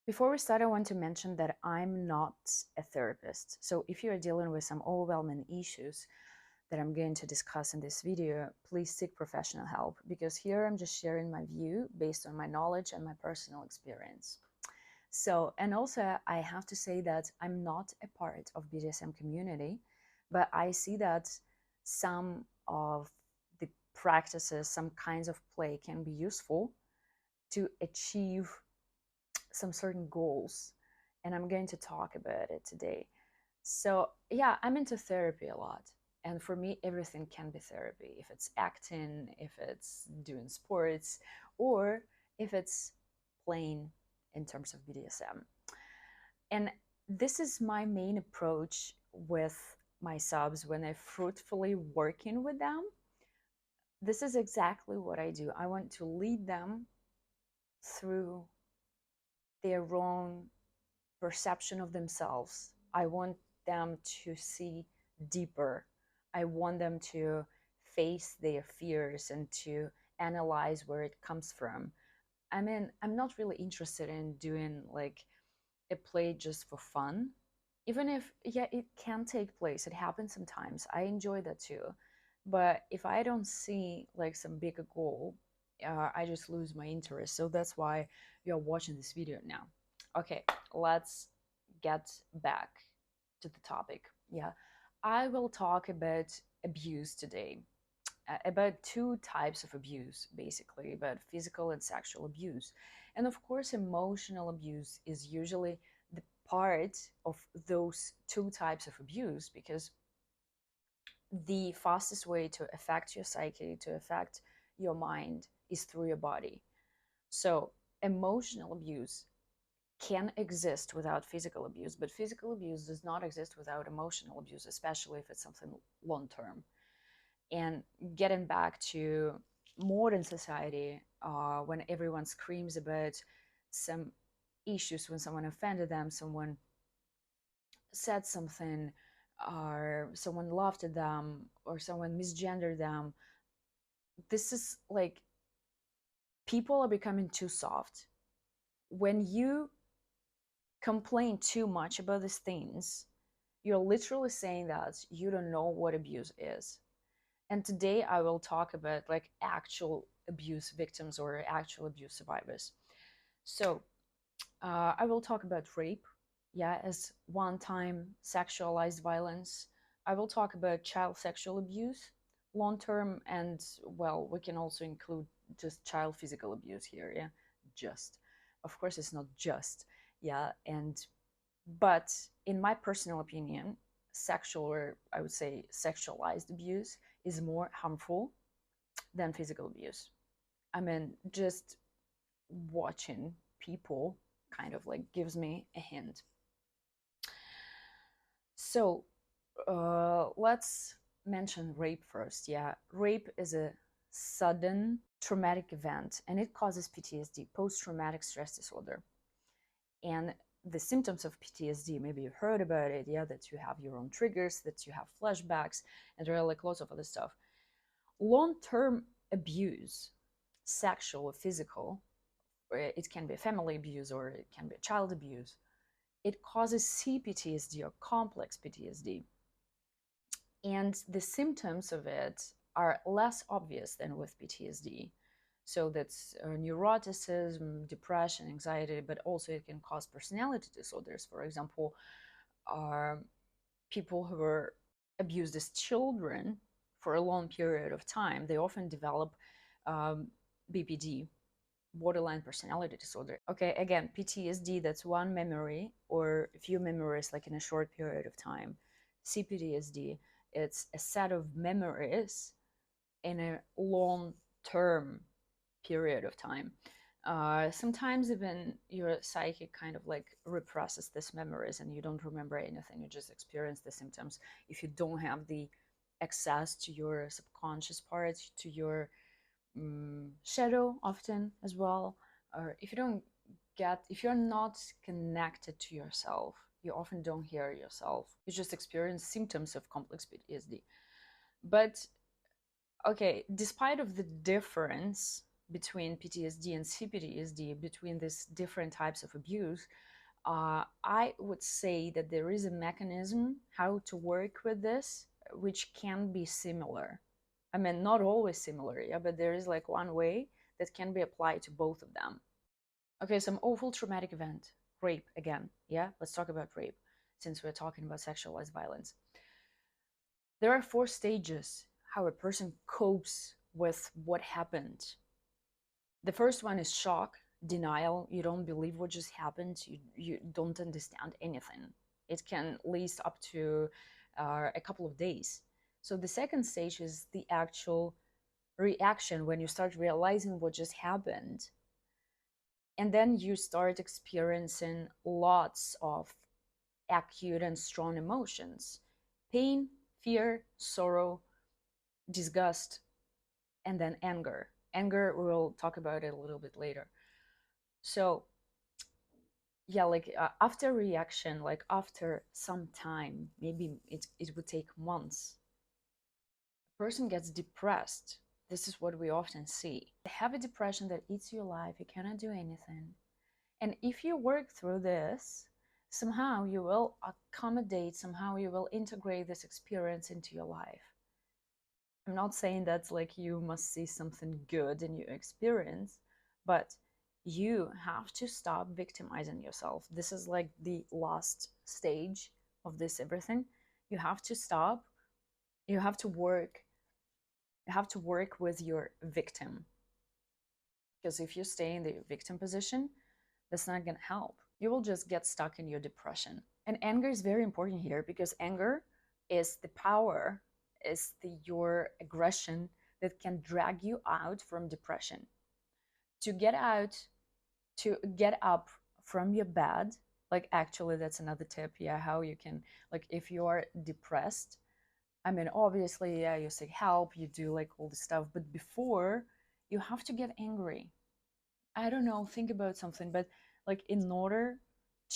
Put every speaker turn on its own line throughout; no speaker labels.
Before we start, I want to mention that I'm not a therapist. So if you're dealing with some overwhelming issues that I'm going to discuss in this video, please seek professional help because here I'm just sharing my view based on my knowledge and my personal experience. So, and also I have to say that I'm not a part of BDSM community, but I see that some of the practices, some kinds of play can be useful to achieve some certain goals, and I'm going to talk about it today. So, yeah, I'm into therapy a lot. And for me, everything can be therapy. If it's acting, if it's doing sports, or if it's playing in terms of BDSM. And this is my main approach with my subs when I fruitfully working with them. This is exactly what I do. I want to lead them through their own perception of themselves. I want them to see deeper. I want them to face their fears and to analyze where it comes from. I mean, I'm not really interested in doing like a play just for fun. Even if, yeah, it can take place, it happens sometimes. I enjoy that too. But if I don't see like some bigger goal, I just lose my interest. So that's why you're watching this video now. Okay, let's get back to the topic. Yeah, I will talk about abuse today, about two types of abuse, basically, about physical and sexual abuse. And of course, emotional abuse is usually the part of those two types of abuse because the fastest way to affect your psyche, to affect your mind, is through your body. So, emotional abuse can exist without physical abuse, but physical abuse does not exist without emotional abuse, especially if it's something long term. And getting back to modern society, when everyone screams about some issues, when someone offended them, someone said something, or someone laughed at them, or someone misgendered them, this is like people are becoming too soft. When you complain too much about these things, you're literally saying that you don't know what abuse is. And today I will talk about like actual abuse victims or actual abuse survivors. So I will talk about rape, yeah, as one-time sexualized violence. I will talk about child sexual abuse, long-term, and well, we can also include just child physical abuse here, yeah, just. Of course, it's not just, yeah, and but in my personal opinion, sexual, or I would say sexualized abuse, is more harmful than physical abuse. I mean, just watching people kind of like gives me a hint. So let's mention rape first. Yeah, rape is a sudden traumatic event and it causes PTSD, post traumatic stress disorder. And the symptoms of PTSD, maybe you've heard about it, yeah, that you have your own triggers, that you have flashbacks, and there are like lots of other stuff. Long-term abuse, sexual or physical, it can be family abuse or it can be child abuse, it causes CPTSD or complex PTSD. And the symptoms of it are less obvious than with PTSD. So that's neuroticism, depression, anxiety, but also it can cause personality disorders. For example, people who were abused as children for a long period of time, they often develop BPD, borderline personality disorder. Okay, again, PTSD, that's one memory or a few memories like in a short period of time. CPTSD, it's a set of memories in a long term period of time. Sometimes even your psyche kind of like represses these memories and you don't remember anything, you just experience the symptoms. If you don't have the access to your subconscious parts, to your shadow often as well, or if you don't get, if you're not connected to yourself, you often don't hear yourself, you just experience symptoms of complex PTSD. But okay, despite of the difference between PTSD and CPTSD, between these different types of abuse, I would say that there is a mechanism how to work with this, which can be similar. I mean, not always similar, yeah, but there is like one way that can be applied to both of them. Okay, some awful traumatic event, rape again, yeah? Let's talk about rape since we're talking about sexualized violence. There are 4 stages how a person copes with what happened. The first one is shock, denial. You don't believe what just happened. You don't understand anything. It can last up to a couple of days. So the second stage is the actual reaction when you start realizing what just happened. And then you start experiencing lots of acute and strong emotions: pain, fear, sorrow, disgust, and then anger. Anger, we'll talk about it a little bit later. So, yeah, like after reaction, like after some time, maybe it would take months, a person gets depressed. This is what we often see. They have a depression that eats you alive, you cannot do anything. And if you work through this, somehow you will accommodate, somehow you will integrate this experience into your life. I'm not saying that like you must see something good in your experience, but you have to stop victimizing yourself. This is like the last stage of this everything. You have to stop. You have to work. You have to work with your victim. Because if you stay in the victim position, that's not going to help. You will just get stuck in your depression. And anger is very important here because anger is the power, is your aggression that can drag you out from depression. To get out, to get up from your bed, like actually that's another tip, yeah, how you can, like if you are depressed, I mean, obviously, yeah, you seek help, you do like all this stuff, but before you have to get angry. I don't know, think about something, but like in order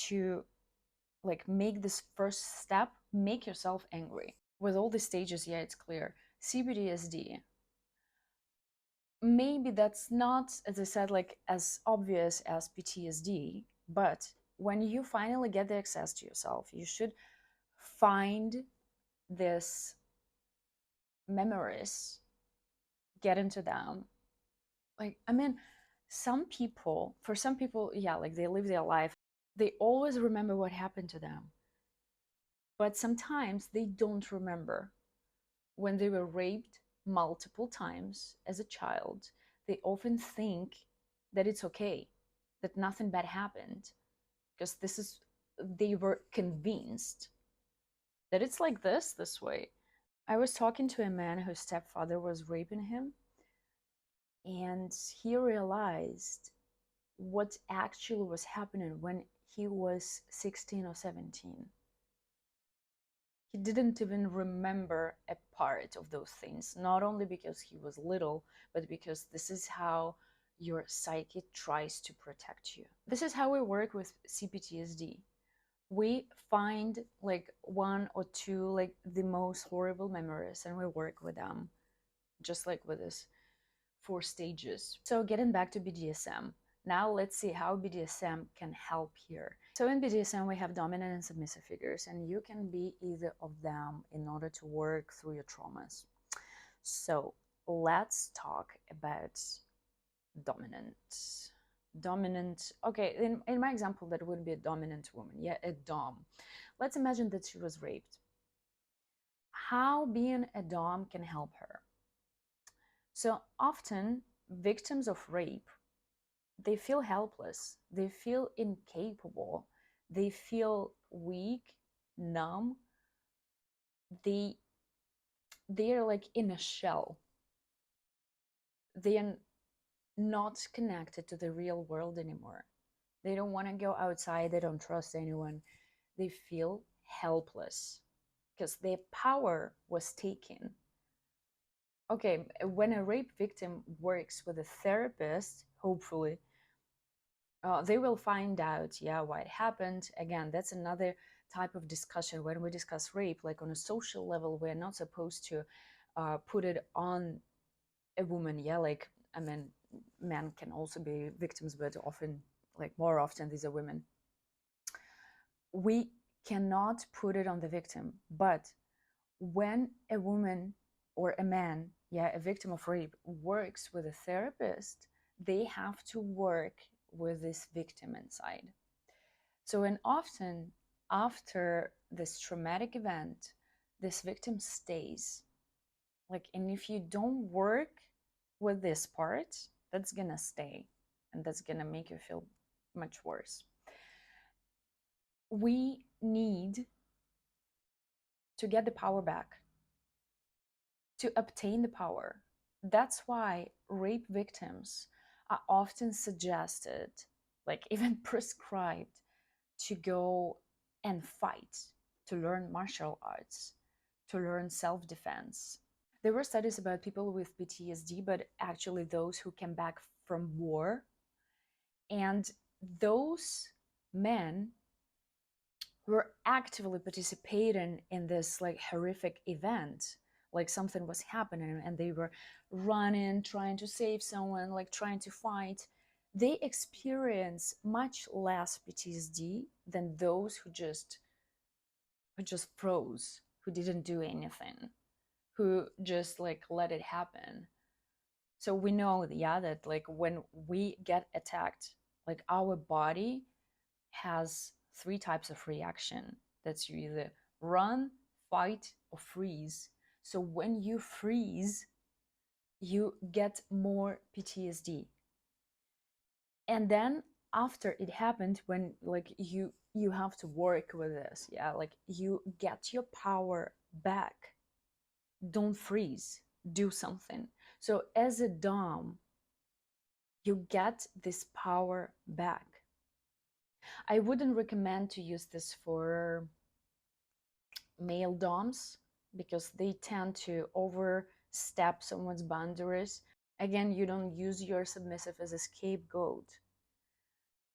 to like make this first step, make yourself angry. With all the stages, yeah, it's clear. CPTSD, maybe that's not, as I said, like as obvious as PTSD, but when you finally get the access to yourself, you should find this memories, get into them. Like, I mean, for some people, yeah, like they live their life, they always remember what happened to them, but sometimes they don't remember when they were raped multiple times as a child. They often think that it's okay, that nothing bad happened, because they were convinced that it's like this way. I was talking to a man whose stepfather was raping him, and he realized what actually was happening when he was 16 or 17. He didn't even remember a part of those things, not only because he was little, but because this is how your psyche tries to protect you. This is how we work with CPTSD. We find like one or two like the most horrible memories and we work with them, just like with this 4 stages. So getting back to BDSM, now let's see how BDSM can help here. So in BDSM, we have dominant and submissive figures, and you can be either of them in order to work through your traumas. So let's talk about dominant. Dominant, okay, in my example, that would be a dominant woman, yeah, a dom. Let's imagine that she was raped. How being a dom can help her? So often, victims of rape, they feel helpless, they feel incapable, they feel weak, numb, they they are like in a shell. They are not connected to the real world anymore. They don't want to go outside, they don't trust anyone. They feel helpless because their power was taken. Okay, when a rape victim works with a therapist, hopefully they will find out, yeah, why it happened. Again, that's another type of discussion. When we discuss rape, like on a social level, we're not supposed to put it on a woman, yeah, like, I mean, men can also be victims, but often, like more often, these are women. We cannot put it on the victim, but when a woman or a man, yeah, a victim of rape, works with a therapist, they have to work with this victim inside. So, and often after this traumatic event, this victim stays. Like, and if you don't work with this part, that's gonna stay and that's gonna make you feel much worse. We need to get the power back, to obtain the power. That's why rape victims are often suggested, like even prescribed, to go and fight, to learn martial arts, to learn self defense. There were studies about people with PTSD, but actually those who came back from war. And those men were actively participating in this like horrific event, like something was happening and they were running, trying to save someone, like trying to fight. They experience much less PTSD than those who just froze, who didn't do anything, who just like let it happen. So we know, yeah, that like when we get attacked, like our body has three types of reaction. That's you either run, fight, or freeze. So when you freeze, you get more PTSD. And then after it happened, when like you have to work with this, yeah, like you get your power back. Don't freeze, do something. So as a dom, you get this power back. I wouldn't recommend to use this for male doms because they tend to overstep someone's boundaries. Again, you don't use your submissive as a scapegoat.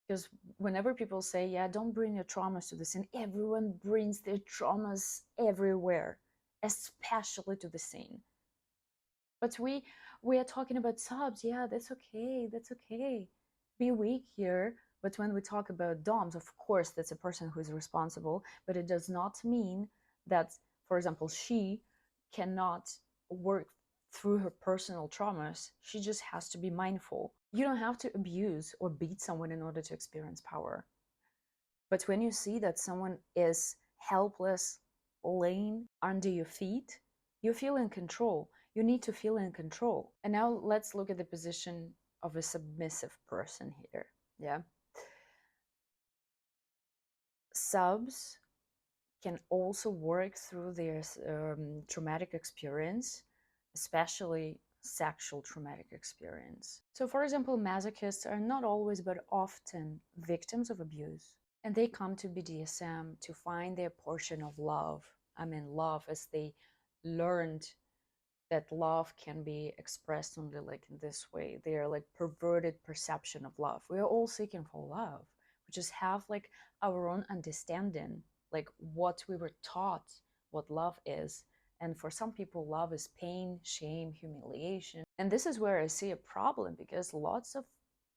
Because whenever people say, yeah, don't bring your traumas to the scene, everyone brings their traumas everywhere, especially to the scene. But we are talking about subs. Yeah, that's okay. That's okay. Be weak here. But when we talk about DOMs, of course, that's a person who is responsible. But it does not mean that, for example, she cannot work through her personal traumas. She just has to be mindful. You don't have to abuse or beat someone in order to experience power. But when you see that someone is helpless, laying under your feet, you feel in control. You need to feel in control. And now let's look at the position of a submissive person here. Yeah. Subs can also work through their traumatic experience, especially sexual traumatic experience. So, for example, masochists are not always but often victims of abuse. And they come to BDSM to find their portion of love. I mean, love, as they learned that love can be expressed only like in this way. They are like perverted perception of love. We are all seeking for love. We just have like our own understanding, like what we were taught, what love is. And for some people, love is pain, shame, humiliation. And this is where I see a problem because lots of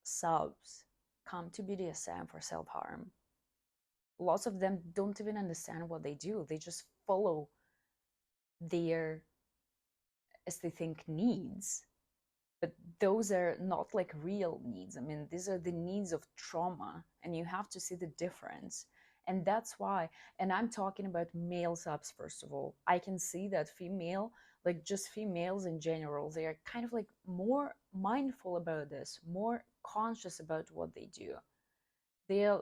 subs come to BDSM for self harm. Lots of them don't even understand what they do. They just follow their, as they think, needs. But those are not like real needs. I mean, these are the needs of trauma, and you have to see the difference. And that's why, and I'm talking about male subs, first of all. I can see that female, like just females in general, they are kind of like more mindful about this, more conscious about what they do. They're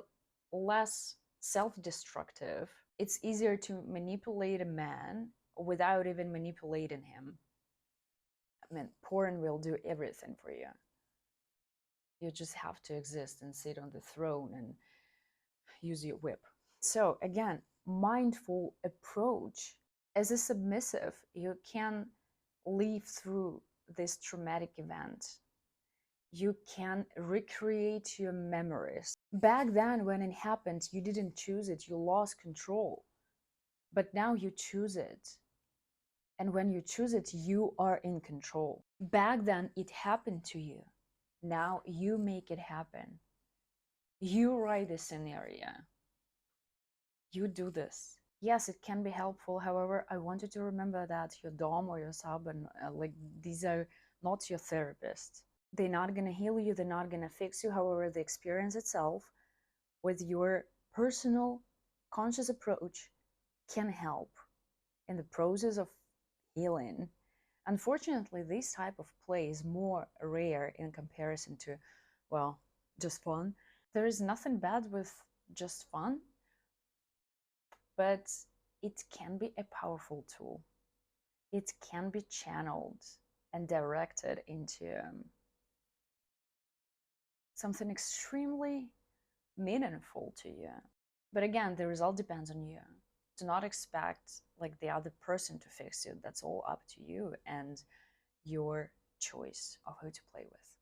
less self-destructive. It's easier to manipulate a man without even manipulating him. I mean, porn will do everything for you. You just have to exist and sit on the throne and use your whip. So again, mindful approach. As a submissive, you can live through this traumatic event. You can recreate your memories. Back then, when it happened, you didn't choose it, you lost control. But now you choose it. And when you choose it, you are in control. Back then, it happened to you. Now you make it happen. You write the scenario. You do this. Yes, it can be helpful. However, I want you to remember that your dom or your sub and like these are not your therapist. They're not going to heal you. They're not going to fix you. However, the experience itself with your personal conscious approach can help in the process of healing. Unfortunately, this type of play is more rare in comparison to, well, just fun. There is nothing bad with just fun, but it can be a powerful tool. It can be channeled and directed into something extremely meaningful to you. But again, the result depends on you. Do not expect like the other person to fix you. That's all up to you and your choice of who to play with.